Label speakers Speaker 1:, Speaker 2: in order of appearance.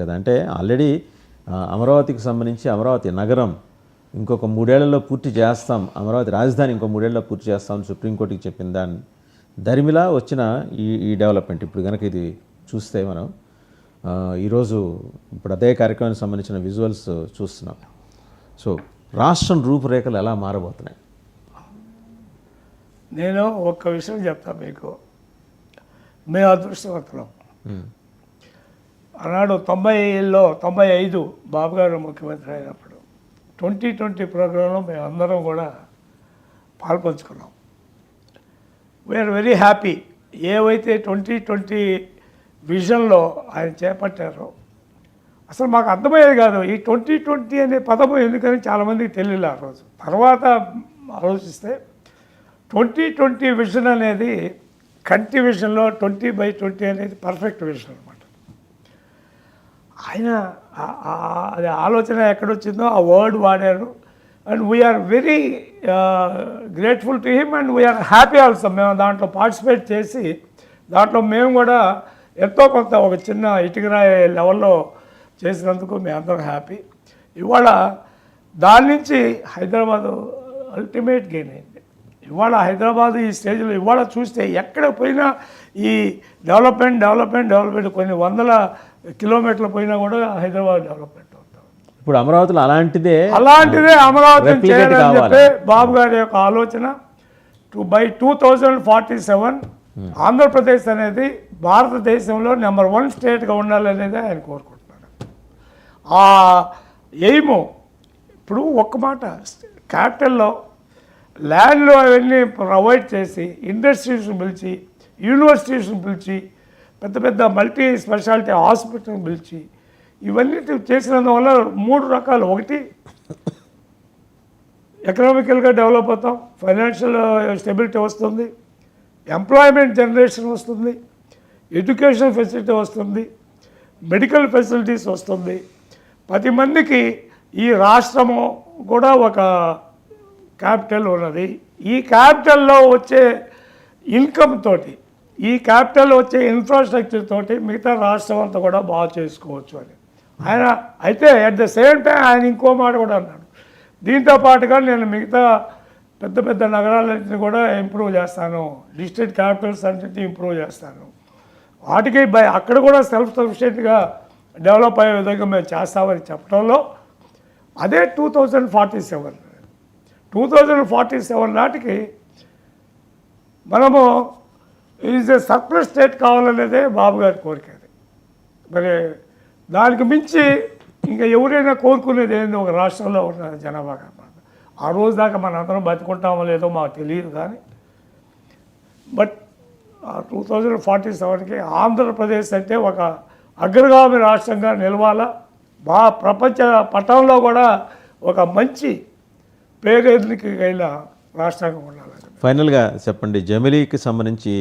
Speaker 1: కదా. అంటే ఆల్రెడీ అమరావతికి సంబంధించి అమరావతి నగరం ఇంకొక 3 ఏళ్లలో పూర్తి చేస్తాం, అమరావతి రాజధాని ఇంకో 3 ఏళ్లలో పూర్తి చేస్తామని సుప్రీంకోర్టుకి చెప్పిన దాన్ని దరిమిలా వచ్చిన ఈ డెవలప్మెంట్ ఇప్పుడు కనుక ఇది చూస్తే మనం ఈరోజు ఇప్పుడు అదే కార్యక్రమానికి సంబంధించిన విజువల్స్ చూస్తున్నాం. సో రాష్ట్రం రూపురేఖలు ఎలా మారబోతున్నాయి?
Speaker 2: నేను ఒక్క విషయం చెప్తా మీకు. మేము అదృష్టవంతులం. ఆనాడు 95 బాబు గారు ముఖ్యమంత్రి అయినప్పుడు 2020 ప్రోగ్రాంలో మేము అందరం కూడా పాల్పంచుకున్నాం. We are very happy. ఏవైతే 2020 విజన్లో ఆయన చేపట్టారో అసలు మాకు అర్థమయ్యేది కాదు. ఈ 2020 అనే పదము ఎందుకని చాలామందికి తెలియలే ఆ రోజు. తర్వాత ఆలోచిస్తే 2020 విజన్ అనేది కంటి విజన్లో 20/20 అనేది పర్ఫెక్ట్ విజన్ అనమాట. ఆయన అది ఆలోచన ఎక్కడొచ్చిందో ఆ వర్డ్ వాడారు. And we are very grateful to him and we are happy also. మేము దాంట్లో పార్టిసిపేట్ చేసి దాంట్లో మేము కూడా ఎంతో కొంత ఒక చిన్న ఇటుకరాయి లెవెల్లో చేసినందుకు మేము అందరం హ్యాపీ. ఇవాళ దాని నుంచి హైదరాబాదు అల్టిమేట్ గెయిన్ అయింది. ఇవాళ హైదరాబాద్ ఈ స్టేజ్లో ఇవాళ చూస్తే ఎక్కడ పోయినా ఈ డెవలప్మెంట్ కొన్ని వందల కిలోమీటర్లు పోయినా కూడా హైదరాబాద్ డెవలప్మెంట్ అవుతాం.
Speaker 1: ఇప్పుడు అమరావతిలో అలాంటిదే
Speaker 2: అమరావతి చేయాలని చెప్పి బాబు గారి యొక్క ఆలోచన. బై 2047 ఆంధ్రప్రదేశ్ అనేది భారతదేశంలో నెంబర్ 1 స్టేట్గా ఉండాలనేది ఆయన కోరుకుంటున్నాడు. ఆ ఎయిము ఇప్పుడు ఒక్క మాట, క్యాపిటల్లో ల్యాండ్లో అవన్నీ ప్రొవైడ్ చేసి ఇండస్ట్రీస్ని పిలిచి యూనివర్సిటీస్ని పిలిచి పెద్ద పెద్ద మల్టీ స్పెషాలిటీ హాస్పిటల్ని పిలిచి ఇవన్నీ చేసినందువల్ల 3 రకాలు. ఒకటి, ఎకనామికల్గా డెవలప్ అవుతాం, ఫైనాన్షియల్ స్టెబిలిటీ వస్తుంది, ఎంప్లాయ్మెంట్ జనరేషన్ వస్తుంది, ఎడ్యుకేషన్ ఫెసిలిటీ వస్తుంది, మెడికల్ ఫెసిలిటీస్ వస్తుంది. 10 మందికి ఈ రాష్ట్రము కూడా ఒక క్యాపిటల్ ఉన్నది. ఈ క్యాపిటల్లో వచ్చే ఇన్కమ్ తోటి, ఈ క్యాపిటల్ వచ్చే ఇన్ఫ్రాస్ట్రక్చర్ తోటి మిగతా రాష్ట్రం అంతా కూడా బాగా చేసుకోవచ్చు అని ఆయన. అయితే అట్ ద సేమ్ టైం ఆయన ఇంకో మాట కూడా అన్నాడు, దీంతో పాటుగా నేను మిగతా పెద్ద పెద్ద నగరాలన్నింటినీ కూడా ఇంప్రూవ్ చేస్తాను, డిస్ట్రిక్ట్ క్యాపిటల్స్ అన్నింటినీ ఇంప్రూవ్ చేస్తాను, వాటికి అక్కడ కూడా సెల్ఫ్ సఫిషియెంట్గా డెవలప్ అయ్యే విధంగా మేము చేస్తామని చెప్పడంలో అదే 2047 నాటికి మనము ఈజ్ ఏ సర్ప్లస్ స్టేట్ కావాలనేదే బాబు గారి కోరిక. మరి దానికి మించి ఇంకా ఎవరైనా కోరుకునేది ఏంది ఒక రాష్ట్రంలో ఉన్న జనాభా కారణం. ఆ రోజు దాకా మన అందరం బతుకుంటామో లేదో మాకు తెలియదు, కానీ బట్ 2047కి ఆంధ్రప్రదేశ్ అంటే ఒక అగ్రగామి రాష్ట్రంగా నిలవాలా, ప్రపంచ పటంలో కూడా ఒక మంచి పేరెన్నికైన రాష్ట్రంగా ఉండాలి.
Speaker 1: ఫైనల్గా చెప్పండి, జమిలీకి సంబంధించి